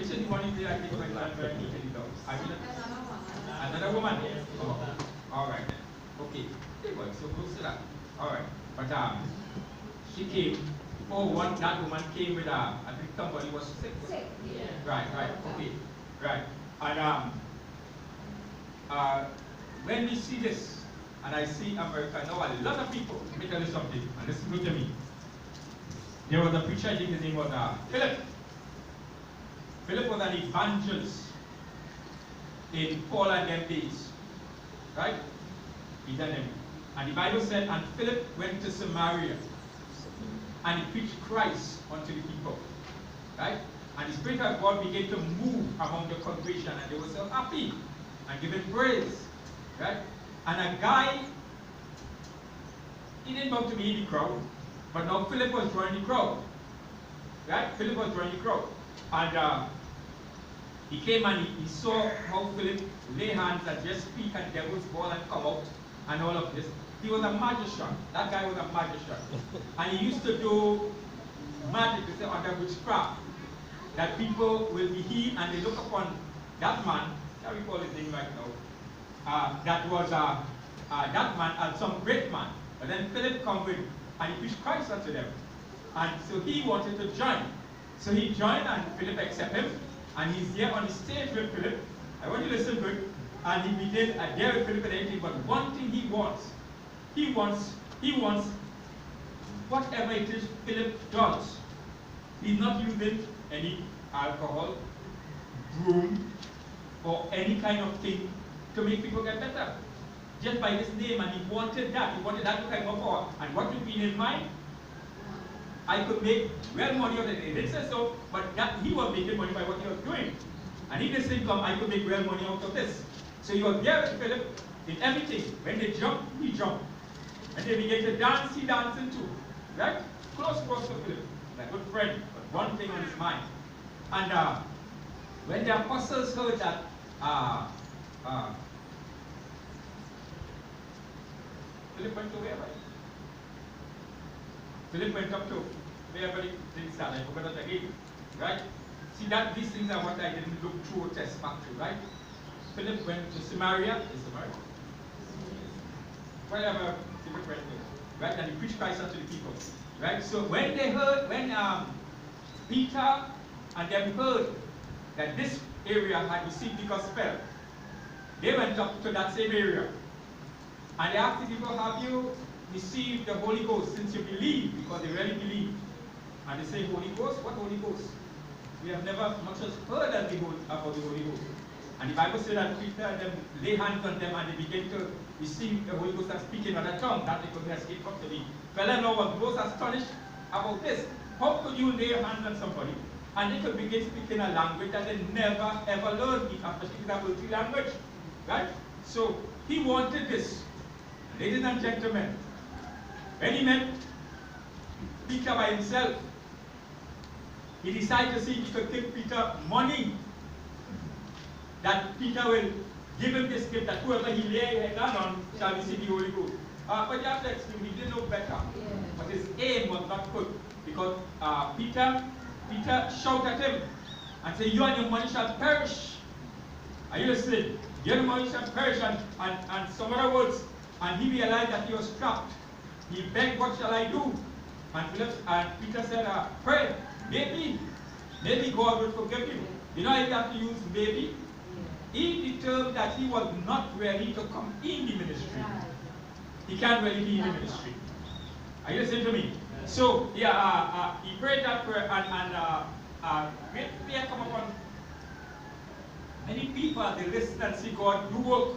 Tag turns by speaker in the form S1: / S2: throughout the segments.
S1: Which is the one is there? I think my grandmother needed it out. I mean, another woman. Oh, all right then. Okay. They were so close to that. All right. But she came. Oh, that woman came with I think somebody was sick. Sick. Yeah. Right. Okay. Right. And when we see this, and I see America now, a lot of people. Let me tell you something. And listen to me. There was a preacher. I think his name was Philip. Philip was an evangelist in Paul and them days. Right? He done them. And the Bible said, and Philip went to Samaria. And he preached Christ unto the people. Right? And the Spirit of God began to move among the congregation. And they were so happy and giving praise. Right? And a guy, he didn't want to be in the crowd. But now Philip was drawing the crowd. Right? Philip was drawing the crowd. And he came and he saw how Philip lay hands and just speak and devils fall and come out and all of this. He was a magician. That guy was a magician. And he used to do magic, they say, under witchcraft. That people will be healed and they look upon that man, shall we call his name right now, that was that man as some great man. But then Philip come with, and he preached Christ unto them. And so he wanted to join. So he joined and Philip accepted him. And he's there on the stage with Philip. I want you to listen good. And he began there with Philip and everything. But one thing he wants whatever it is Philip does. He's not using any alcohol, broom, or any kind of thing to make people get better. Just by his name, and he wanted that to come up for. And what would be in his mind? I could make well money out of it. He didn't say so, but that he was making money by what he was doing. And if this income, I could make well money out of this. So he was there with Philip in everything. When they jump, he jumped. And they began to dance, he dancing too. Right? Close to Philip. Like a good friend, but one thing on his mind. And when the apostles heard that Philip went to where, right? Philip went up to wherever the things are. I forgot that again. Right? See that these things are what I didn't look through or test back to, right? Philip went to Samaria. Is Samaria? Wherever Philip went to, right? And he preached Christ unto the people. Right? So when they heard, when Peter and them heard that this area had received the gospel, they went up to that same area. And they asked the people, have you received the Holy Ghost since you believe? Because they really believe. And they say, Holy Ghost? What Holy Ghost? We have never much as heard about the Holy Ghost. And the Bible said that Peter and them lay hands on them and they began to receive the Holy Ghost and speak in other tongue that they could escape from to me. Fellow now was most astonished about this. How could you lay your hands on somebody and they could begin speaking a language that they never ever learned, especially that multi language? Right? So he wanted this. Ladies and gentlemen, when he met Peter by himself, he decided to see if he could give Peter money, that Peter will give him this gift, that whoever he lay his hand on shall receive the Holy Ghost. But you have to explain, he didn't know better. Yeah. But his aim was not good, because Peter shouted at him and said, you and your money shall perish. Are you listening? Your money shall perish, and some other words. And he realized that he was trapped. He begged, what shall I do? And Peter said, pray. Maybe God will forgive you. You know, you have to use maybe. He determined that he was not ready to come in the ministry. He can't really be in the ministry. Are you listening to me? So, yeah, he prayed that prayer, and great fear come upon many people. They listen and see God do work.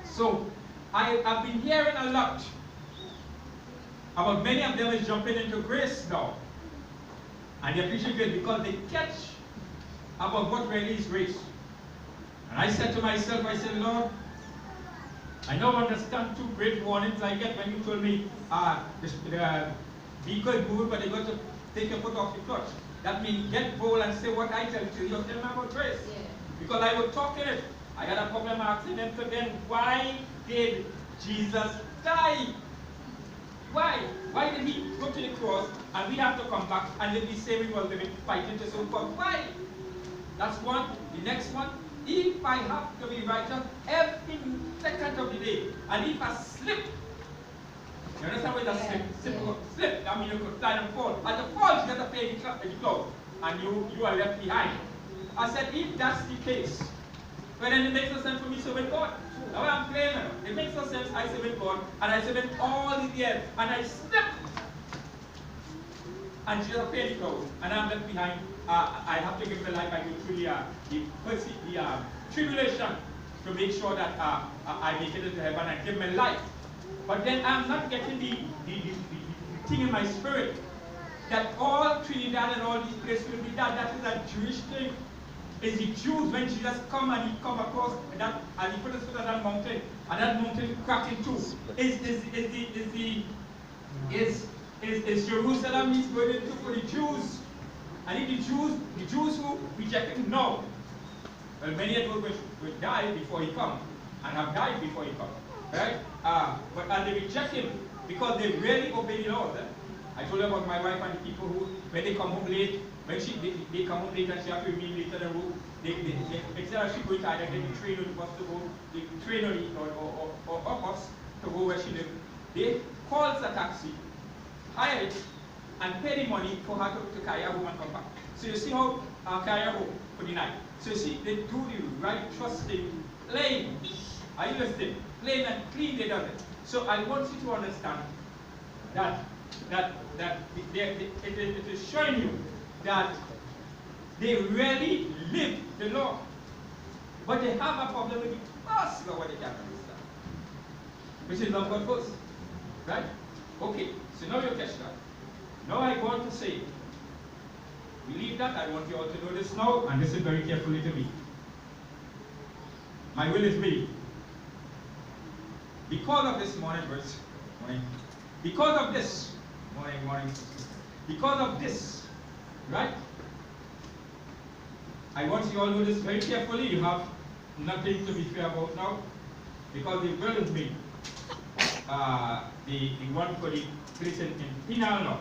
S1: So, I've been hearing a lot about many of them is jumping into grace now. And they appreciate it because they catch about what really is grace. And I said to myself, I said, Lord, I now understand two great warnings I get when you told me the vehicle is moving, but they got to take your foot off the clutch. That means get bold and say what I tell you. You're telling me about grace. Yeah. Because I was talking it. I had a problem asking them to them, why did Jesus die? Why? Why did he go to the cross and we have to come back and then we say we were living, fighting to so forth? Why? That's one. The next one, if I have to be righteous every second of the day, and if I slip, you understand what that slip? I mean, you could slide and fall. At the fall, you got to pay the cloth, and you are left behind. I said, if that's the case, well, then it makes no sense for me to serve God. Now I'm claiming it makes no sense. I serve God, and I serve all the years, and I slip, and Jesus pay the cloth, and I'm left behind. I have to give my life. I go through the tribulation to make sure that I make it into heaven and give my life. But then I'm not getting the thing in my spirit that all Trinidad and all these places will be that. That is a Jewish thing. It's the Jews when Jesus come and he come across that and he put his foot on that mountain and that mountain cracked in two. Is Jerusalem is going into for the Jews? And if the Jews who reject him, no. Well, many of those will die before he comes and have died before he comes. Right? And they reject him because they really obey the laws. I told you about my wife and the people who, when they come home late, when they come home late and she has to remain later than room, instead of she going to either get the train or the bus to go, the train or bus to go where she lives, they call a taxi, hire it, and pay the money for her to carry her home and come back. So you see how carry her home for the night. So you see, they do the right trusting, plain. Are you listening? Plain and clean they do it. So I want you to understand that it is showing you that they really live the law. But they have a problem with the first law what they can't understand. Which is love God first. Right? Okay, so now you catch that. Now I want to say, believe that, I want you all to know this now, and listen very carefully to me. My will is made. Because of this morning, because of this, because of this, right? I want you all to know this very carefully. You have nothing to be fear about now, because the will is made. The one for the place in penal law,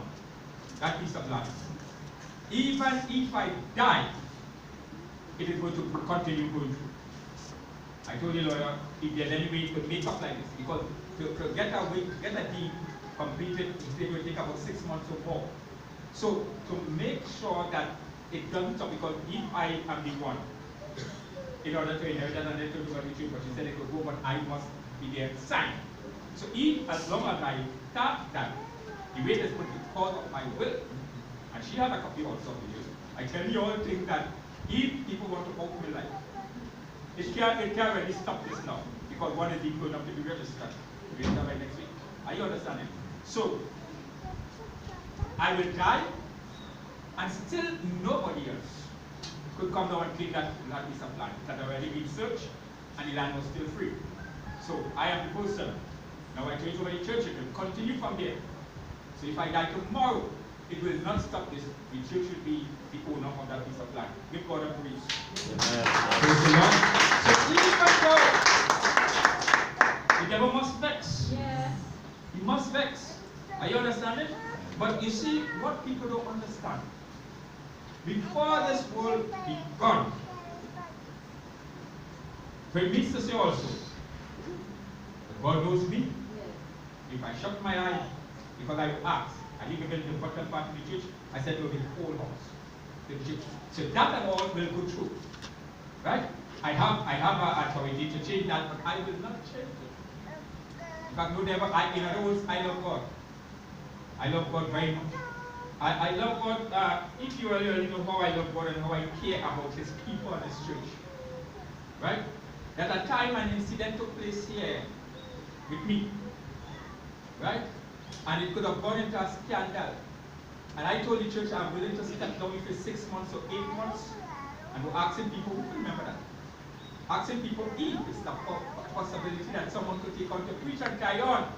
S1: that piece of land. Even if I die, it is going to continue going through. I told the lawyer, if there's any way you could make up like this, because to get a deed completed, it will take about 6 months or more. So to make sure that it doesn't stop, because if I am the one, in order to inherit that, and then to do what we should, but she said it could go, but I must be there signed. So if, as long as I start that, the way this put the cause of my will, and she had a copy also of the will, I tell you all things that if people want to open me life, it can't really stop this now, because one is equal enough to be registered. We'll start by next week. Are you understanding? So, I will die, and still nobody else could come down and claim that piece of land that already been searched, and the land was still free. So, I am the person. Now I told you over the church, it will continue from there. So if I die tomorrow, it will not stop this. The church will be the owner of that piece of land. Give God a praise. Praise the Lord. So even though the devil must vex. Yes. He must vex. Are you understanding? But you see, what people don't understand, before this world begun, for it means to say also, God knows me. If I shut my eyes, because I asked, I live in the bottom part of the church, I said, no, the whole house. The church. So that and all will go through. Right? I have an authority to change that, but I will not change it. In fact, no, never. In other words, I love God. I love God very much. I love God. If you really know how I love God and how I care about His people and His church. Right? That a time an incident took place here with me. Right? And it could have gone into a scandal. And I told the church I'm willing to sit down for 6 months or 8 months. And we're asking people, who can remember that? Asking people if it's a possibility that someone could take on to preach and carry on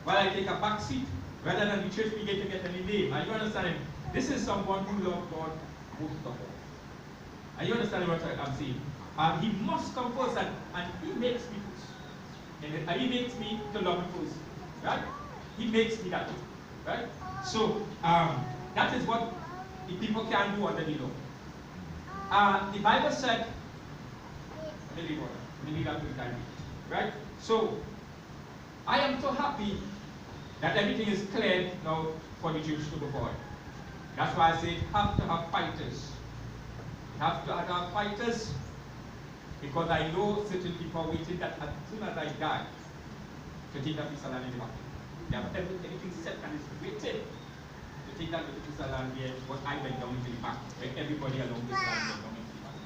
S1: while I take a back seat, rather than the church begin to get any name. Are you understanding? This is someone who loves God most of all. Are you understanding what I'm saying? He must come first, and He makes me first. And He makes me to love Him first. Right? He makes me that way. Right? So, that is what the people can do under the law. the Bible said, let me leave that to the time, right? So, I am so happy that everything is cleared now for the Jews to go forward. That's why I say have to have fighters. Have to have fighters, because I know certain people are waiting that as soon as I die to take that piece of land in the back. They have everything set and it's waiting to take that piece of land here, but I went down into the back, where everybody along this land went down into the back.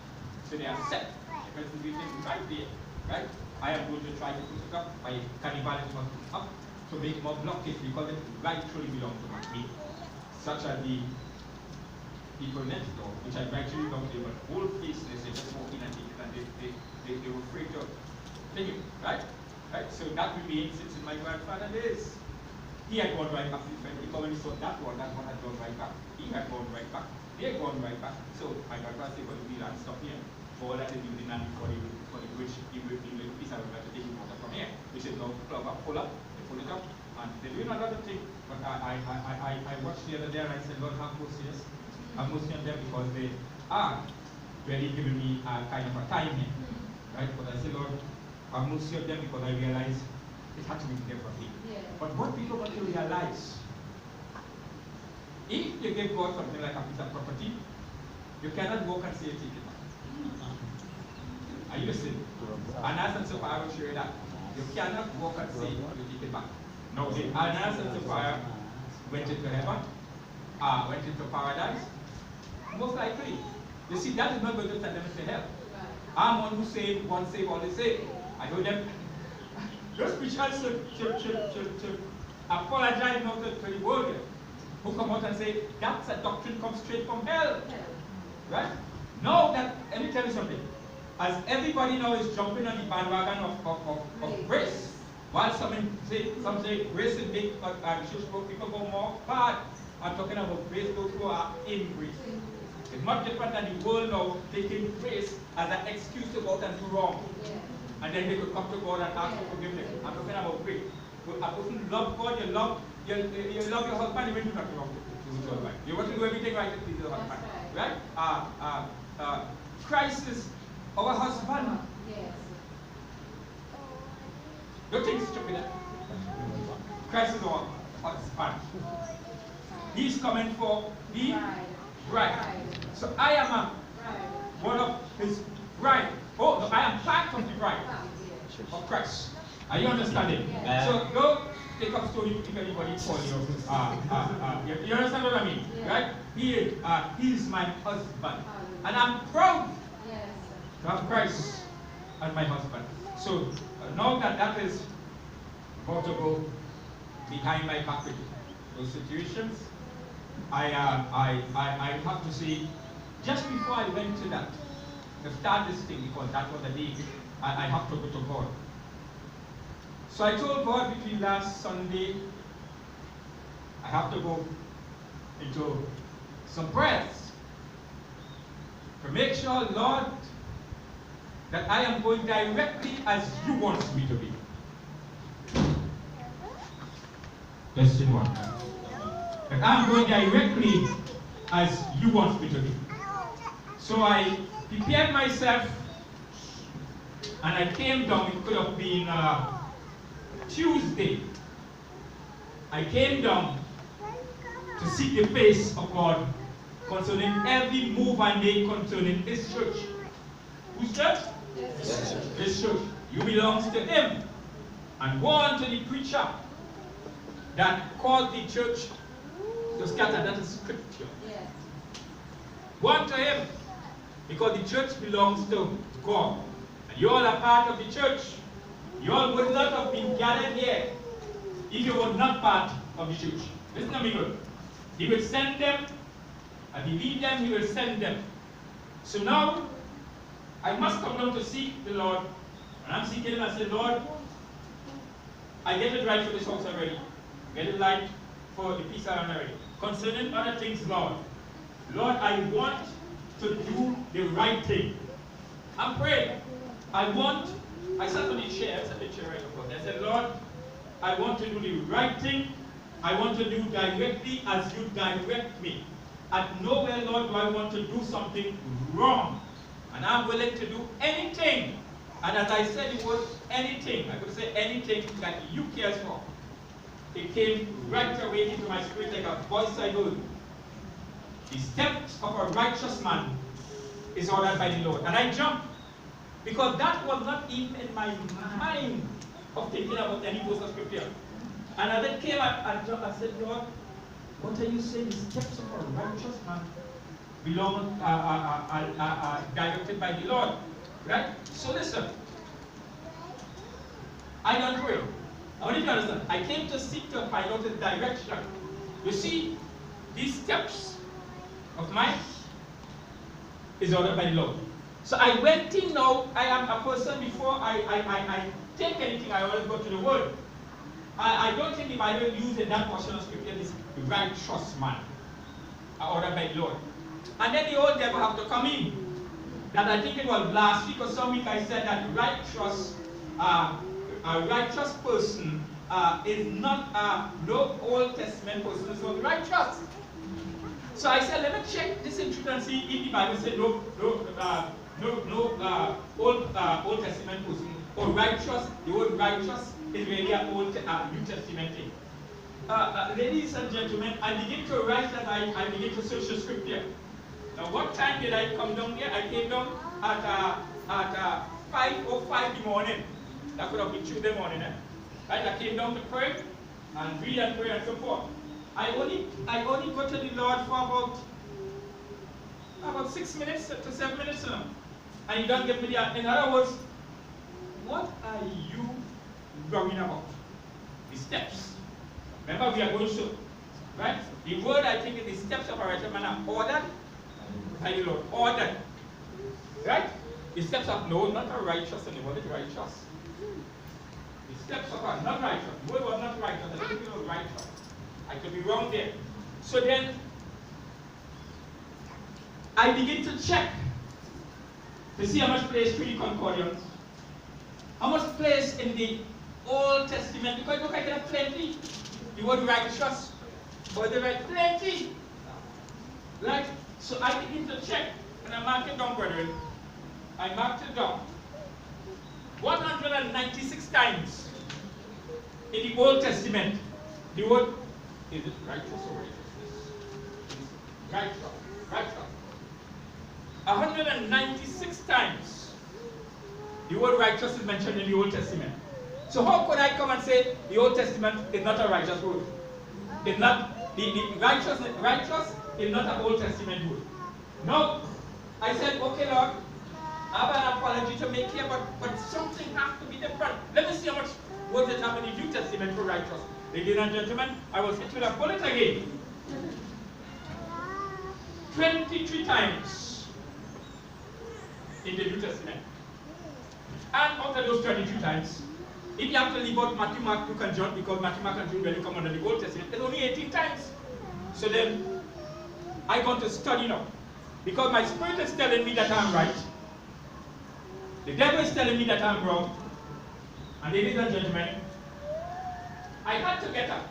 S1: So they are set. The person is waiting right there, right? I am going to try to put it up. My cannibalism was put up to make more blockage because it rightfully belongs to me. Such as the people next door, which I rightfully belong to, but whole faceless, they just walk in and take it, and they were afraid to take it, right? Right? So that remains since in my grandfather days. He had gone right back to the friend, because when he saw that one had gone right back. He had gone right back. They had gone right back. So my grandfather said, well, we'll land stop here. For all that they do the land for the bridge, he will piece of to take water from here. Which is now plug up, pull it up, and they're doing another thing. But I watched the other day and I said, Lord, have mercy, yes. Have mercy on them, because they are really giving me a kind of a time here. Right? But I said, Lord, have mercy on them, because I realize it had to be there for me. Yeah. But what people want to realize, if you give God something like a piece of property, you cannot walk and say, take it back. Are you listening? Ananias and Sapphira will show you that. You cannot walk and say, you take it back. No, the Ananias and Sapphira went into heaven, went into paradise. Most likely. You see, that is not going to send them into hell. I'm one who saved, one saved, all they saved. I know them. Those preachers should apologize now to the world who come out and say, that's a doctrine comes straight from hell. Right? Now that, let me tell you something. As everybody now is jumping on the bandwagon of grace, while some say grace is big, people go more hard. I'm talking about grace, those who are in grace. It's not different than the world now taking grace as an excuse to go out and do wrong. Yeah. And then they could come to God and ask for forgiveness. I'm talking about grace. A person love God, you love your husband, you will do nothing wrong with your wife. You want to do everything right to please your husband. Right? Christ is our husband. Yes. Don't think stupid. Christ is our husband. He's coming for the bride. So I am one of his bride. Oh, no, I am part of the bride of Christ. Are you understanding? Yeah. So go take up story if anybody call you. You understand what I mean? Yeah. Right? He is my husband. And I'm proud to have Christ as my husband. So now that is about to go behind my back with those situations, I have to say, just before I went to that, to start this thing, because that was the day, I have to go to God. So I told God between last Sunday, I have to go into some prayers to make sure, Lord, that I am going directly as you want me to be. Question one. That I'm going directly as you want me to be. So I prepared myself and I came down. It could have been Tuesday. I came down to seek the face of God concerning every move I make concerning His church. Whose church? His church. You belong to Him. And one to the preacher that caused the church to scatter. That is scripture. Yes. One to Him. Because the church belongs to God. And you all are part of the church. You all would not have been gathered here if you were not part of the church. Listen to me good. He will send them, and He lead them, He will send them. So now, I must come down to seek the Lord. And I'm seeking Him. I say, Lord, I get it right for this house already. Get it right for the peace around already. Concerning other things, Lord. Lord, I want to do the right thing. I'm praying. I sat on the chair, right above. I said, Lord, I want to do the right thing. I want to do directly as you direct me. At nowhere, Lord, do I want to do something wrong. And I'm willing to do anything. And as I said the word anything, I could say anything that you care for. It came right away into my spirit like a voice I heard. The steps of a righteous man is ordered by the Lord. And I jumped. Because that was not even in my mind of thinking about any verse of scripture. And as it came, I said, Lord, what are you saying? The steps of a righteous man belong, are directed by the Lord. Right? So listen. I don't pray. I want you to understand. I came to seek to find out the direction. You see, these steps of mine is ordered by the Lord. So I went in now. I am a person before I take anything, I always go to the word. I don't think the Bible used in that portion of scripture this righteous man ordered by the Lord. And then the old devil have to come in. That I think it was last week or some week I said that a righteous person is not no Old Testament person is not righteous. So I said, let me check this in truth and see if the Bible said no Old Testament person or righteous. The word righteous is really an New Testament thing. Ladies and gentlemen, I begin to write as I begin to search the scripture. Now, what time did I come down here? I came down at 5:05 in the morning. That could have been Tuesday morning. Right? I came down to pray and read and pray and so forth. I only go to the Lord for about 6 minutes to 7 minutes now. And you don't give me the, in other words, what are you worrying about? The steps. Remember, we are going to, right? The word I think is the steps of a righteous man are ordered by the Lord. Ordered. Right? The steps of, no, not a righteous anymore, it's righteous. The steps of a not righteous. The word was not righteous, I think it was righteous. I could be wrong there. So then, I begin to check to see how much place through the concordance, how much place in the Old Testament, because look, I can have plenty. The word righteous, or the right plenty. Right? So I begin to check, and I mark it down, brethren. I marked it down. 196 times in the Old Testament, the word, is it righteous or righteousness? Righteous. Righteous. 196 times the word righteous is mentioned in the Old Testament. So how could I come and say the Old Testament is not a righteous word? It's not, the righteous is not an Old Testament word. No. I said, okay, Lord, I have an apology to make here, but something has to be different. Let me see how much words it have in the New Testament for righteous. Ladies and gentlemen, I was hit with a bullet again. 23 times in the New Testament. And out of those 23 times, if you have to leave out Matthew, Mark, Luke, and John, because Matthew, Mark, and John really come under the Old Testament, it's only 18 times. So then, I got to study now. Because my spirit is telling me that I'm right. The devil is telling me that I'm wrong. And ladies and gentlemen, I had to get up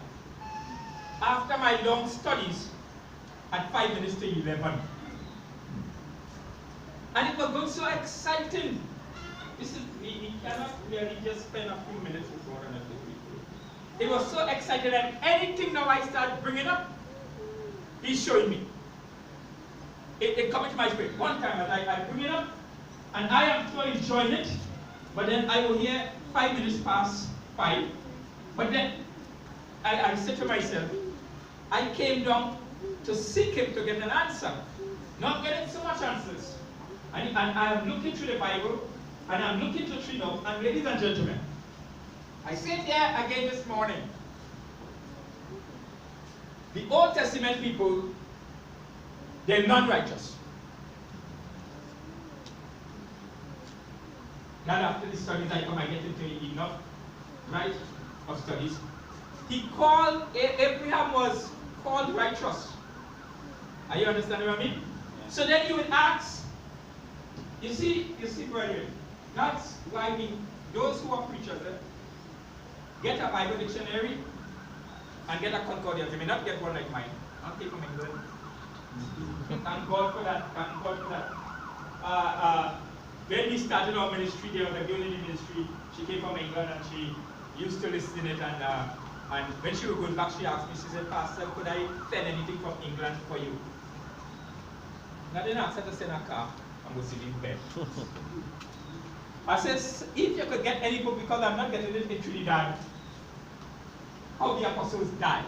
S1: after my long studies at 5 minutes to 11. And it was going so exciting. This is, we cannot really just spend a few minutes with God and a few people. It was so exciting, and anything now I start bringing up, he's showing me. It comes to my spirit. One time I bring it up, and I am so enjoying it, but then I will hear 5 minutes past 5. But then I said to myself, I came down to seek him to get an answer. Not getting so much answers. And I am looking through the Bible, and I'm looking to tree now, and ladies and gentlemen, I sit here again this morning. The Old Testament people, they're non-righteous. Not after the studies I come, I get into enough, right, of studies. He called, Abraham was called righteous. Are you understanding what I mean? So then you would ask, you see, brethren, that's why those who are preachers, get a Bible dictionary and get a concordance. You may not get one like mine. I'll take from England. Thank God for that. Thank God for that. When we started our ministry, there was a girl in the ministry. She came from England and she used to listen in it. And when she was going back, she asked me, she said, Pastor, could I send anything from England for you? And I didn't ask her to send a car. I'm going to sit in bed. I says, if you could get any book, because I'm not getting it in Trinidad, how the apostles died.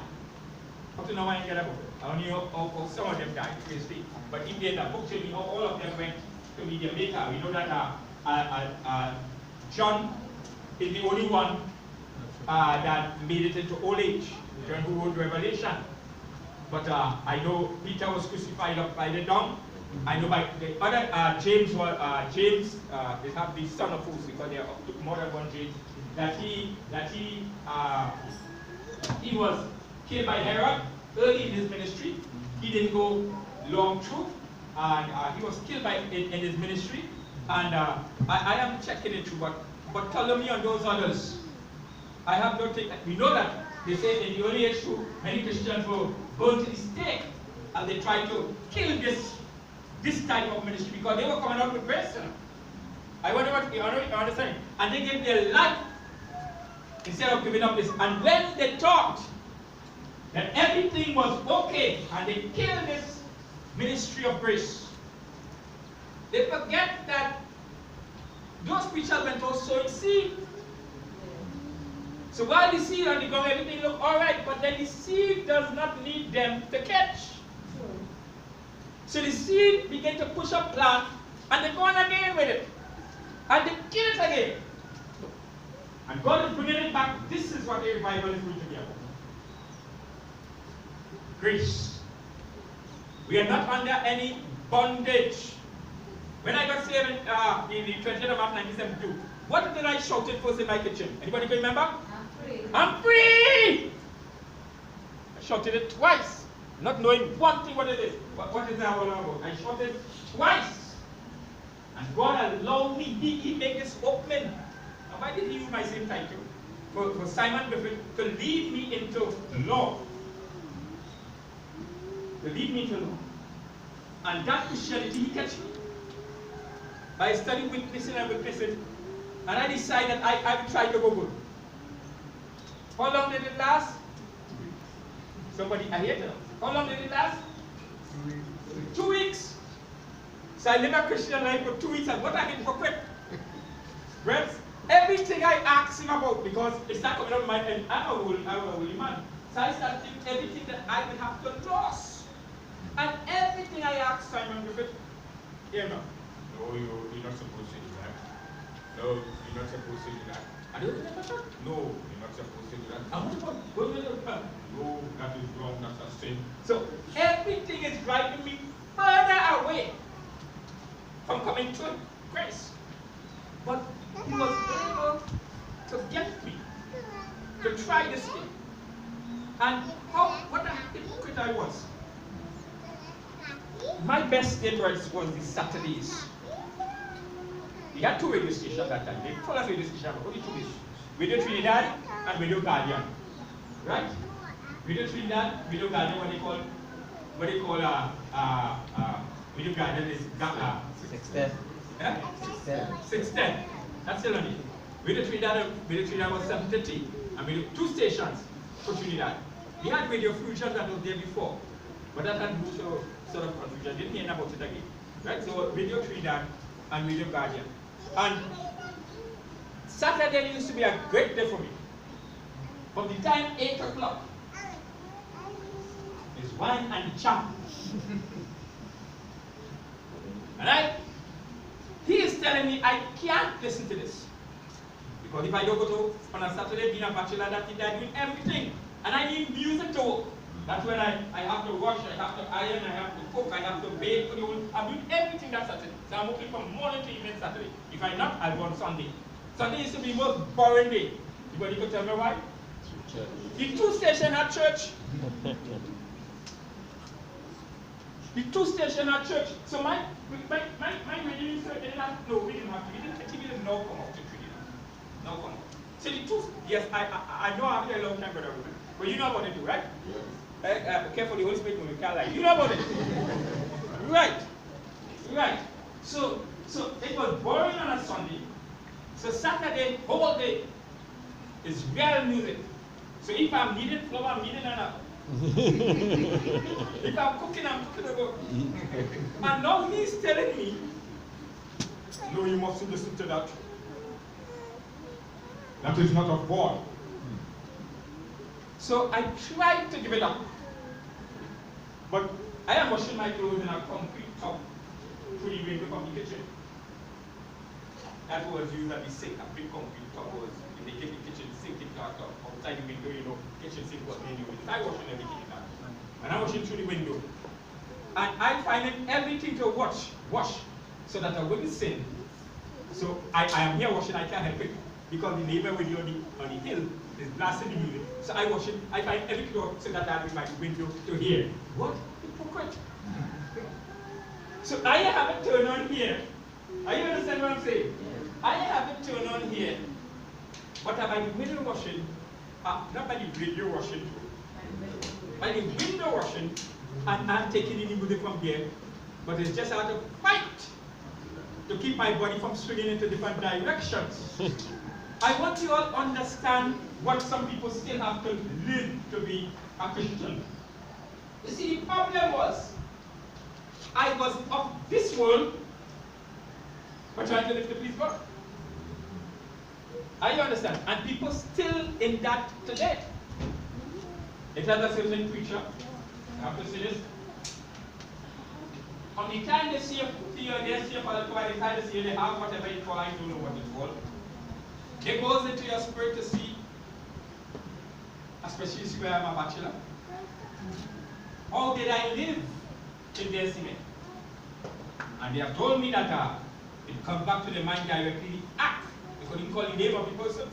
S1: Up to now I didn't get a book. I only know how some of them died, obviously. But if there's a book telling me how all of them went to be Jamaica, we know that John is the only one that made it into old age, John who wrote Revelation. But I know Peter was crucified up by the dung. I know by the other James they have the son of fools because there are more than one James. That he was killed by Herod early in his ministry. He didn't go long through, and he was killed in his ministry. And I am checking it through, but follow me on those others. I have not taken. We know that they say in the early age too, many Christians were burned to the stake, and they tried to kill this type of ministry because they were coming out with grace. I wonder what you understand. And they gave their life instead of giving up this. And when they thought that everything was okay, and they killed this ministry of grace, they forget that those preachers went out sowing seed. So while the seed on the ground, everything looked alright, but then the seed does not need them to catch. So the seed began to push up plant, and they go on again with it. And they kill it again. And God is bringing it back. This is what a revival is going to be about. Grace. We are not under any bondage. When I got saved in the 20th of March 1972, what did I shout it first in my kitchen? Anybody can remember? I'm free. I'm free! I shouted it twice, not knowing one thing what it is. What is that all about? I shouted twice. And God allowed me, he made this opening. And why did he use my same title? For Simon Griffith to lead me into law. To lead me into law. And that Christianity, he catch me. I studied witnessing and witnessing, and I decided I would try to go good. How long did it last? Somebody, I hear it. How long did it last? 2 weeks. So I lived a Christian life for 2 weeks, and what I did for quick. Friends, everything I asked him about, because it started coming out of my head, I'm a holy man. So I started thinking everything that I would have to lose. And everything I asked Simon Griffith, no, you're not supposed to do that. No, you're not supposed to do that. And they were no, you're not supposed to do that. And what about no, that is wrong, that's a sin. So everything is driving me further away from coming to grace. But he was able to get me to try this thing. And what a hypocrite I was. My best day was the Saturdays. We had 2 radio stations at that time. They call us radio stations, but only 2 stations. Radio Trinidad and Radio Guardian. Right? Radio Trinidad, Radio Guardian, what they call Radio Guardian is 610. Yeah? 610. That's still on it. Radio Trinidad was 750. And we had 2 stations for Trinidad. We had Radio Fusion that was there before. But that had sort of confusion. Didn't hear about it again. Right? So Radio Trinidad and Radio Guardian. And Saturday used to be a great day for me. From the time 8 o'clock, is wine and champ. And he is telling me I can't listen to this. Because if I don't go to on a Saturday, being a bachelor, that thing, I'm doing everything. And I need music to work. That's when I have to wash, I have to iron, I have to cook, I have to bake. I'm doing everything that Saturday. So I'm working from morning to evening Saturday. If I'm not, I'll go on Sunday. Sunday used to be the most boring day. Anybody could tell me why? Church. The 2 station at church. The 2 station at church. So my radio minister didn't have to, no, we didn't have to. TV didn't know come out to Trinidad. No come out. So the 2, yes, I know I've been a long time, brother. But you know about it too, right? Yes. Careful, the Holy Spirit will can't lie. You know about it. Right. Right. So it was boring on a Sunday. So Saturday, whole day, is real music. So if I'm needing flour, I'm needing an if I'm cooking about. And now he's telling me, no, you mustn't listen to that. That is not of God. So I tried to give it up. But I am washing my clothes in a concrete tub through the window from the kitchen. That was used at the sink. A big concrete tub was in the kitchen sink in that tub. Outside the window, you know, kitchen sink was mainly with it. I washing everything in that. And I'm washing through the window. And I finding everything to wash, so that I wouldn't sin. So I am here washing, I can't help it. Because the neighbor with you on the hill is blasting the music. So I wash it, I find everything to so that I have my window to hear. What? Hypocrite. So I have it turned on here. Are you understand what I'm saying? I have it turned on here. But by the window washing, not by the radio washing, by the window washing, and I'm taking in the music from here, but it's just out of fight to keep my body from swinging into different directions. I want you all to understand what some people still have to live to be a Christian. You see, the problem was, I was of this world, but trying to live to please God. You understand? And people still in that today. It has a certain preacher, I have to say this. On the time they see a fear, they see a political, by the time they see they have whatever you call, I don't know what it's called. It goes into your spirit to see, especially where I'm a bachelor. How did I live in their cement? And they have told me that it comes back to the mind directly, act. They couldn't call the name of the person.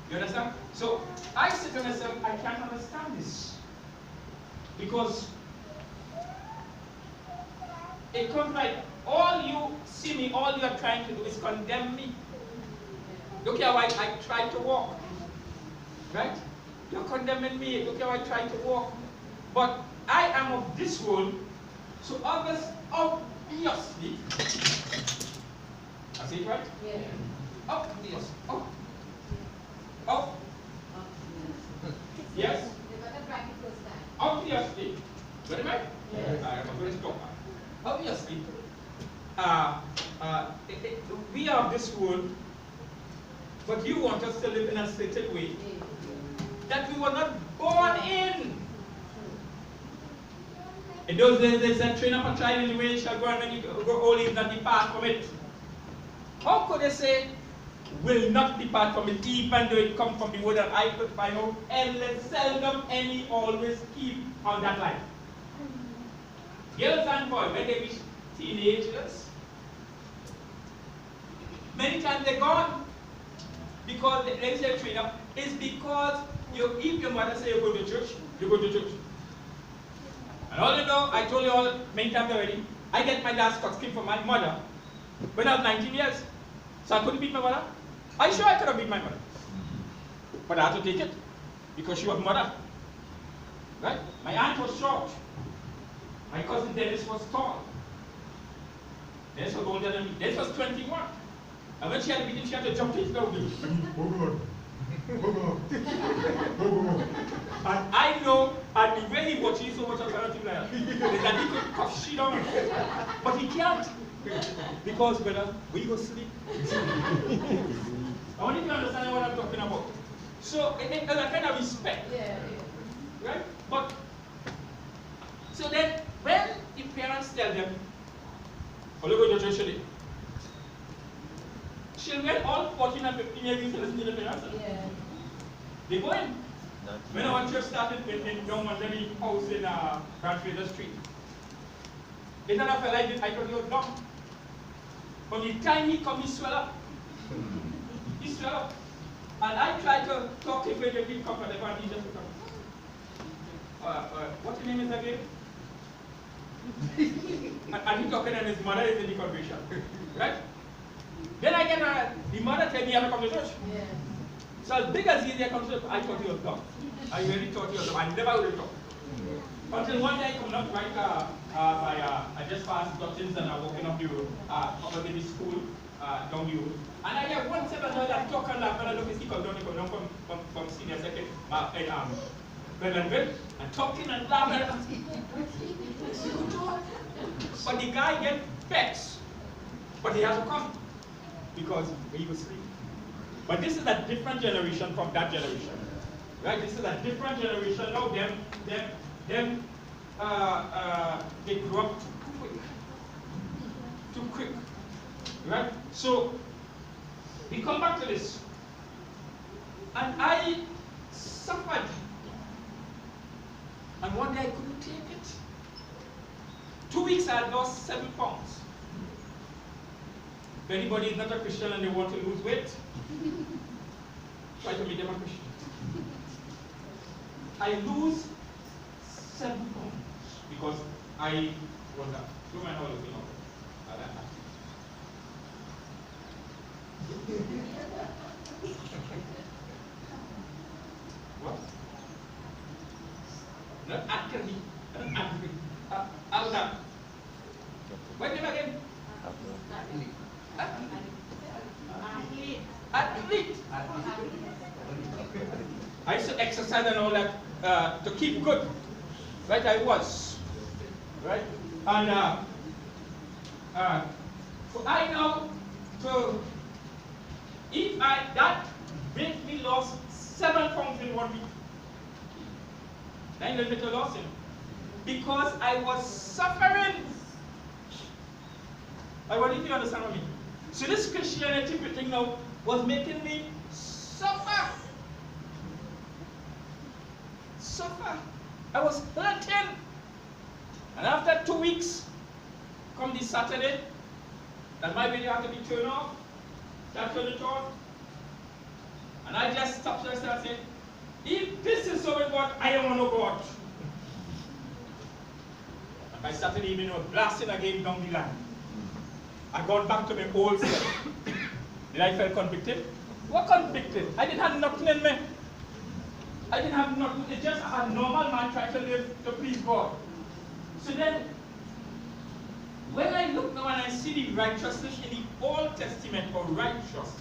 S1: You understand? So I said to myself, I can't understand this. Because it comes like, all you see me, all you are trying to do is condemn me. Look how I try to walk. Right? You're condemning me. Look how I try to walk. But I am of this world, so obviously, I say it right? Yeah. Obviously. Yes? Obviously. Got it right? Yes. I'm going to stop. Obviously, we are of this world, but you want us to live in a certain way that we were not born in. In those days, they said, train up a child in the way he shall go, and when he grow old, he will not depart from it. How could they say, will not depart from it, even though it comes from the word that I could find out, and seldom any always keep on that line? Girls and boys, when they reach teenagers, many times they're gone. Because they say train up, it's because if your mother say you go to church, you go to church. And all you know, I told you all many times already, I get my dad's costume from my mother when I was 19 years. So I couldn't beat my mother. I'm sure I could have beat my mother. But I had to take it because she was mother. Right? My aunt was short. My cousin Dennis was tall. Dennis was older than me. Dennis was 21. And when she had a meeting, she had to jump in. And I know, and the way he watches so much of something like that, is that he could cough shit on me. But he can't. Because, brother, we go sleep. I want you to understand what I'm talking about. So, there's a kind of respect. Yeah. Right? But, so then, when the parents tell them, oh, look at your church today. Children, all 14 and 15 years, used to listen to the parents. Yeah. They go in. When our church started in Young Mandeli house in Grand Fraser Street, they didn't feel like I thought he was dumb. From the time he come, he swell up. He swell up. And I tried to talk to him when he comfortable, and he just come. What's your name is again? and he talking, and his mother is in the congregation. Right? Then I get the mother tell me I have to come to church. Yeah. So as big as he is, I thought he was dumb. I really thought he was dumb. I never would have thought. Until one day I come up right I just passed Dutchins and I'm walking up the road, up in the school, down the road. And I hear one second that talk and laugh, and I look at he come down from senior second, and talking and laughing. But the guy get vexed. But he has to come because he was sleeping. But this is a different generation from that generation. Right? This is a different generation. Now they grew up too quick. Too quick. Right? So we come back to this. And I suffered. And one day I couldn't take it. 2 weeks I had lost 7 pounds. If anybody is not a Christian and they want to lose weight, try to make them a Christian. I lose 7 pounds because I was up. You might know looking over. What? Not actively. Not actively. How's that? What name again? Athlete. I used to exercise and all that to keep good. Right, I was. Right? And so I know if that made me lost 7 pounds in 1 week. 9 little loss him. Because I was suffering. I want you to understand what I mean. So this Christianity thing now was making me suffer. Suffer. I was hurting. And after 2 weeks, come this Saturday, that my video had to be turned off. That turned it on. And I just stopped and said, if this is so with God, I don't want no God. And by Saturday evening, I was blasting again down the line. I got back to my old self. Did I feel convicted? What convicted? I didn't have nothing in me. I didn't have nothing. It's just a normal man trying to live to please God. So then, when I look now and I see the righteousness in the Old Testament for righteous,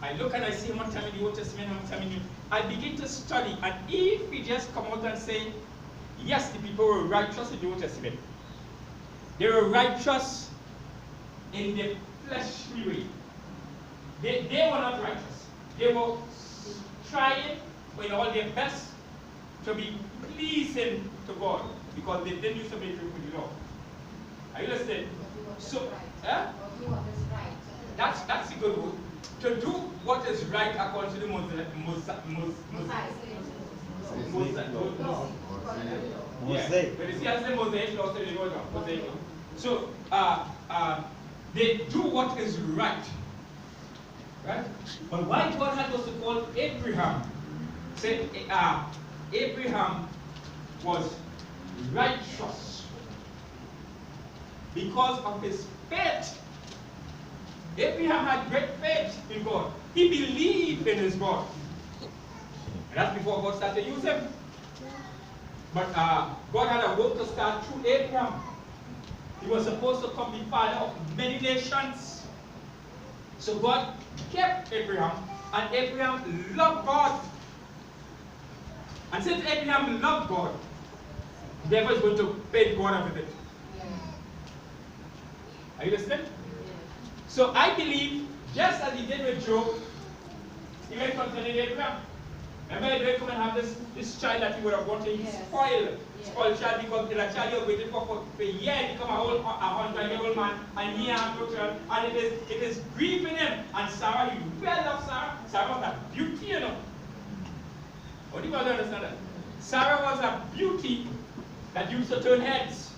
S1: I look and I see how much time in the Old Testament, how much time in the New. I begin to study, and if we just come out and say, yes, the people were righteous in the Old Testament, they were righteous in the fleshly way. They were not righteous. They were trying with all their best to be pleasing to God because they didn't use to make room for the law. Are you listening? So, that's a good word. To do what is right according to the Mosaic. But you see, as the Mosaic law, so they do what is right. Right? But why God had us to call Abraham? Say Abraham was righteous because of his faith. Abraham had great faith in God. He believed in his God. And that's before God started to use him. But God had a work to start through Abraham. He was supposed to come the father of many nations. So God kept Abraham, and Abraham loved God. And since Abraham loved God, the devil is going to pay God out of it. Are you listening? So I believe, just as he did with Job, he went concerning Abraham. Remember, Abraham come and have this child that he would have wanted. He spoiled child because the child he was waiting for a year to become a 100-year-old man, and he had no child, and it is grieving him. And Sarah, he well loved Sarah. Sarah was a beauty, you know. What do you understand that? Sarah was a beauty that used to turn heads.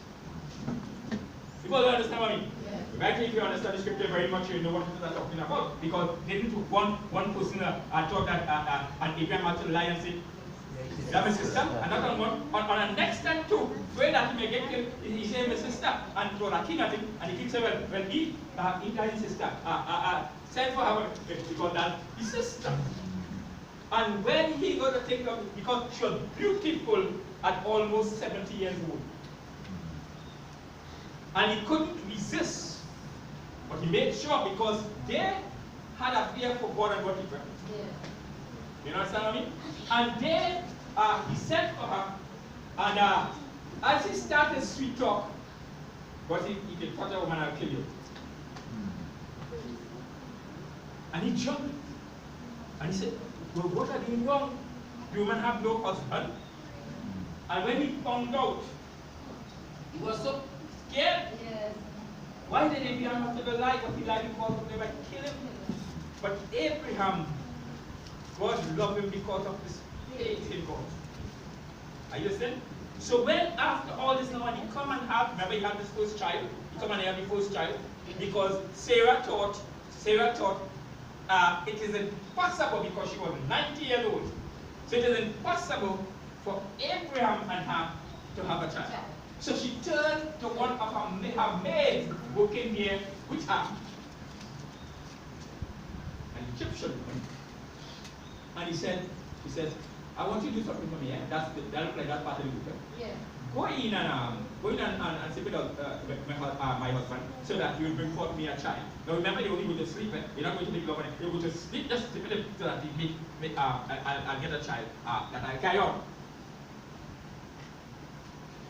S1: People don't understand what I mean. Right? If you understand the scripture very much, you know what it is I'm talking about. Because didn't one person thought that and Abraham had to lie and say, That's my sister. And that on the next time too, pray that he may get killed. He said, my sister, and throw a king at him, and the king said, well, he died his sister. Send for her because that's his sister. And when he got to take her, because she was beautiful at almost 70 years old. And he couldn't resist. But he made sure because they had a fear for God and what he prayed. Yeah. You understand what I mean? And then he sent for her, and as he started sweet talk, but he can touch a woman, I'll kill you. And he jumped. And he said, well, what are you doing wrong? The woman have no husband. And when he found out, he was so scared. Yes. Why did Abraham have to lie? But he lied because they might kill him. But Abraham, God loved him because of his faith in God. Are you listening? So when after all this now, and he come and have, remember he had his first child, he come and have the first child, because Sarah thought it is impossible because she was 90 years old. So it is impossible for Abraham and her to have a child. So she turned to one of her maids working there with her, an Egyptian woman. And she said, I want you to do something for me. Yeah? That looks like that part of the book. Yeah. Go in and sleep with my husband so that you will bring forth me a child. Now remember, you're only going to sleep. You're not going to live long. You're going to sleep, just sleep with him so that I'll get a child that I'll carry on.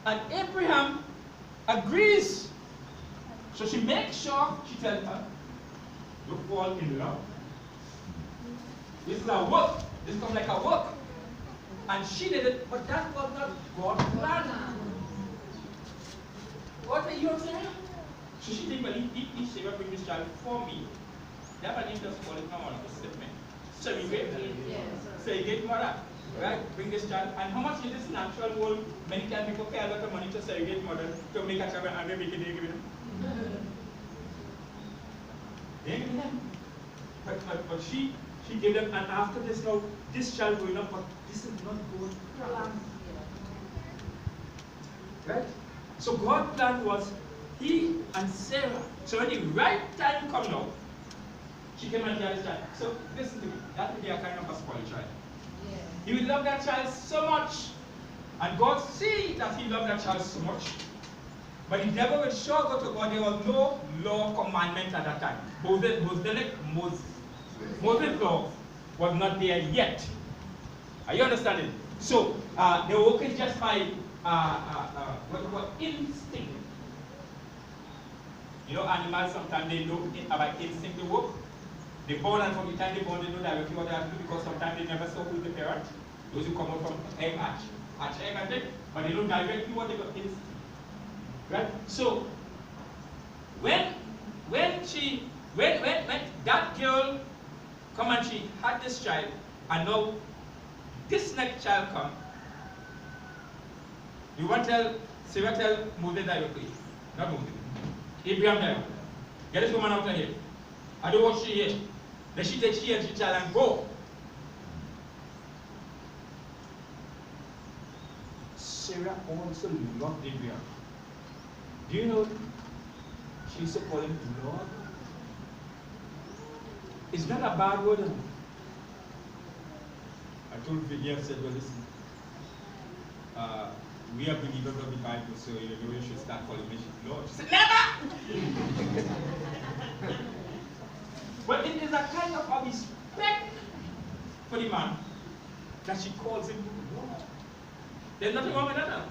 S1: And Abraham agrees. So she makes sure, she tells her, you fall in love. This is a work. This comes like a work. And she did it, but that was not God's plan. What are you saying? So she think, well, he should bring this child for me. That I didn't just call it normal, it's statement. So we wait. So you get mother, right? Bring this child. And how much in this natural world, many times people pay a lot of money to surrogate mother to make a child and they make it, they give it. They give them. But she gave them, and after this now, this child growing up, but this is not God's plan. Right? So God's plan was he and Sarah. So when the right time come now, she came and had this child. So listen to me, that would be a kind of a spoiled child. Yeah. He would love that child so much. And God see that he loved that child so much. But the devil would sure go to God. There was no law commandment at that time. Moses' law was not there yet. Are you understanding? So they were working just by what instinct. You know, animals sometimes they know about instinct to work. They born, and from the time they born, they know directly what they have to do because sometimes they never saw who's the parent. Those who come out from egg hatch egg and egg, but they know directly what they got instinct. Right? So when that girl come and she had this child, and now this next child come, you want to tell Sarah tell Moses directly, not Moses, Abraham directly. Get this woman out of here. I don't want she here. Then she takes she and she child and go. Sarah also loved Abraham. Do you know she used to call him Lord? It's not a bad word. I told Vicky, I said, well, listen, we are believers of the Bible, so you know you should start calling me Lord. She said, never! But it is a kind of respect for the man that she calls him Lord. There's nothing wrong with that.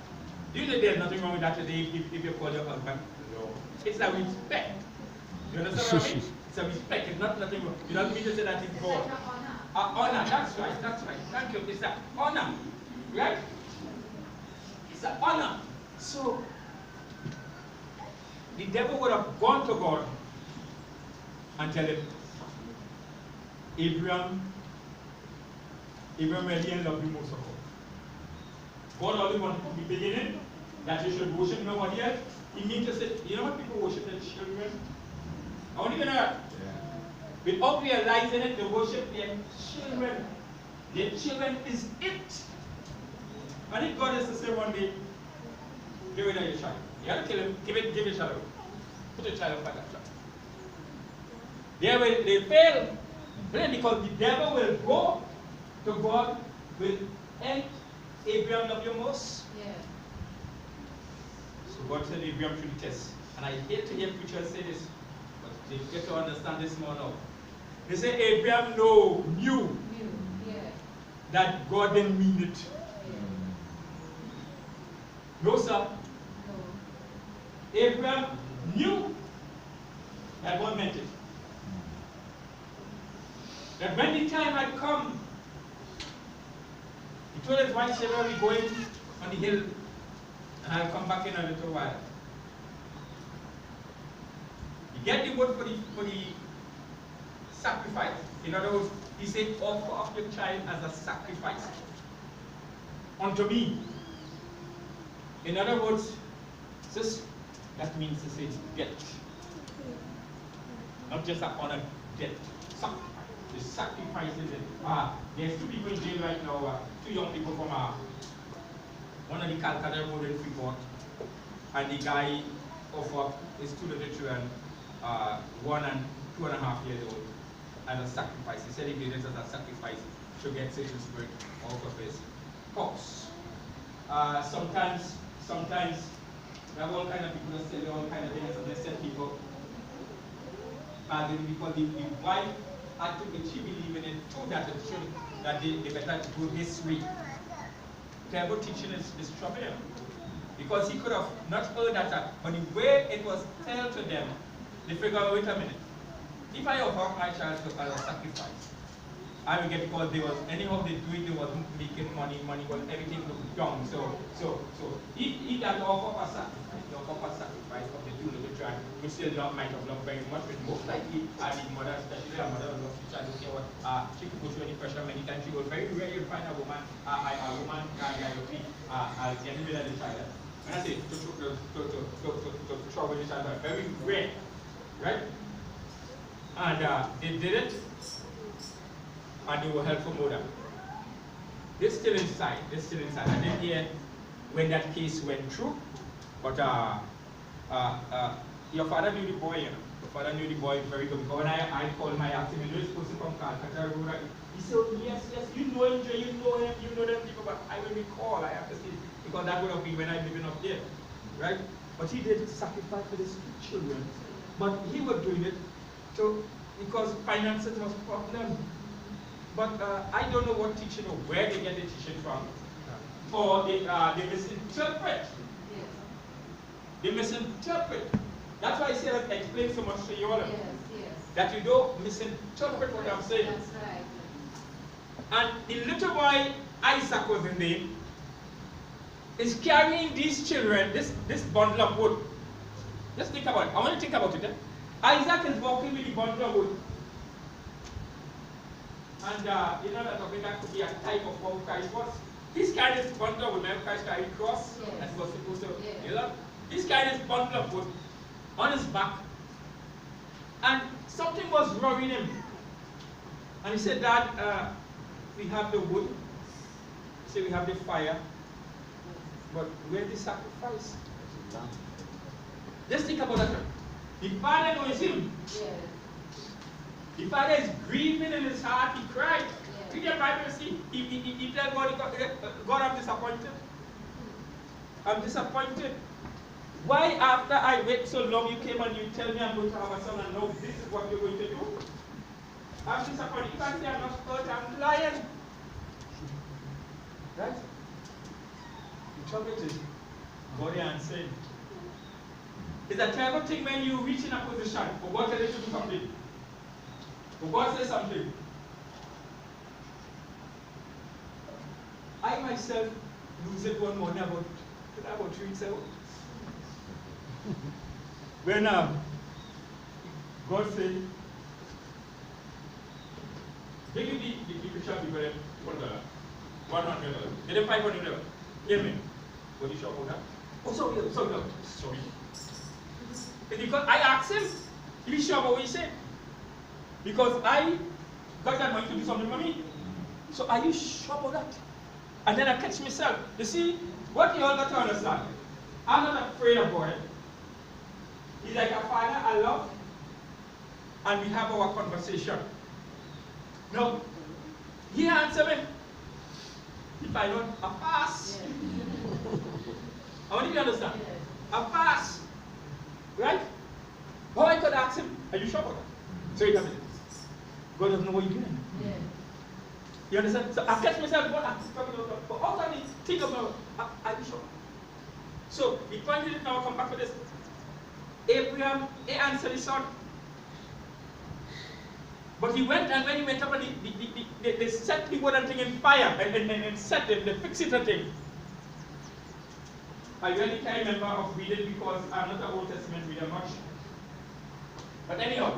S1: Do you know there's nothing wrong with that today if you call your husband Lord? It's a respect. You understand what I mean? It's a respect. It's not nothing wrong. You don't mean to say that it's God. Honor. That's right. Thank you. It's an honor. Right? It's an honor. So, the devil would have gone to God and tell him, Abraham really loved you most of all. God only wanted to be beginning that you should worship nobody else. He means to say, you know what people worship their children? I want you to know that. Without realizing it, they worship their children. Their children is it. And if God is to say one day, get rid of your child. You have to kill him, give your child away. Put your child up by that child. They fail. Because the devil will go to God with Abraham love you most.
S2: Yeah.
S1: So God said Abraham should test. And I hate to hear preachers say this, but they get to understand this more now. They say Abraham knew that God didn't mean it. No, sir.
S2: No.
S1: Abraham knew that God meant it. That when the time had come, he told his wife, Sarah, we're going on the hill, and I'll come back in a little while. You get the word for the sacrifice. In other words, he said, offer up your child as a sacrifice unto me. In other words, sis, that means to say debt. Not just upon a debt. Sacrifice. The sacrifices it. There's 2 people in jail right now, 2 young people from one of the Calcutta Road in Freeport, and the guy offered his 2 little children, 1 and 2.5 years old, as a sacrifice. He said he did it as a sacrifice to get Satan spirit out of his house. Sometimes there are all kind of people that say all kind of things, and they said people, because the wife had to be, she believed in it too, that they better go this way. Terrible teaching is troubling, because he could have not heard that, but the way it was told to them, they figured, wait a minute, if I offer my child as a sacrifice, I will get, because anyhow they do it, they wasn't making money was everything looked down. So he that offer a sacrifice, the offer a sacrifice of the 2 little child, which still might have loved very much, but most likely the mother, especially a mother who loves the child, don't care what she could go through any pressure many times. She was very rare you'll find a woman getting rid of the child. When I say to trouble the child, very rare. Right? And they did it. And they were held for murder. They're still inside. I didn't hear when that case went through, but your father knew the boy, you know. Your father knew the boy very good. Because when I called him, I asked him, you know this person from Calcutta Road? He said, yes, you know him, you know them people, but I will recall, I have to say, because that would have been when I living up there, right? But he did sacrifice for his children, but he was doing it because finances was a problem. But I don't know what teaching or where they get the teaching from. Or they misinterpret.
S2: Yes.
S1: They misinterpret. That's why I say I explain so much to you all.
S2: Yes, yes.
S1: That you don't misinterpret what I'm saying.
S2: That's right.
S1: And the little boy, Isaac was his name, is carrying these children, this bundle of wood. Just think about it. I want you to think about it. Isaac is walking with the bundle of wood. And you know that could be a type of what Christ was. He's carrying this bundle of wood. Remember Christ carried a cross?
S2: Yes.
S1: That he was supposed to,
S2: Yes.
S1: you know? He's carrying this bundle of wood on his back. And something was worrying him. And he said, Dad, we have the wood. He said, we have the fire. But where's the sacrifice? Just think about that. The father knows him.
S2: Yes.
S1: The father is grieving in his heart. He cried.
S2: Yes.
S1: Read the Bible, see. He tells God, God, I'm disappointed. I'm disappointed. Why after I wait so long you came and you tell me I'm going to have a son and now this is what you're going to do? I'm disappointed. If I say I'm not hurt, I'm lying. Right? The trouble is, God answered. It's a terrible thing when you reach in a position for God to tell you to do something. For God says something. I myself lose it one morning about 3 weeks ago. When God said, they give the Christian people $100, they did $500. Hear me? What you sure about that? Oh, sorry. It's because I asked him, he be sure about what he said. Because I got that money to do something for me. So are you sure about that? And then I catch myself. You see, what you all got to understand, I'm not afraid of God. He's like a father I love, and we have our conversation. No, he answered me. If I don't, I pass. I want you to understand. I pass. Right? How I could ask him, are you sure about that? So he told me, God doesn't know what you're doing. Yeah. You understand? So I catch myself, what I'm talking about, but how can he think about, are you sure? So the point is, now I'll come back to this. Abraham, he answered his son. But he went, and when he went up, and they set the wooden thing in fire, and set them, they fixed it a thing. I really can't remember of reading because I'm not an Old Testament reader much. But anyhow,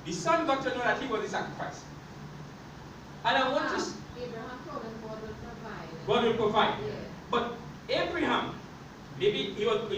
S1: the son got to know that he was the sacrifice. And I want to...
S2: Abraham told him God will provide.
S1: God will provide.
S2: Yeah.
S1: But Abraham, maybe he was over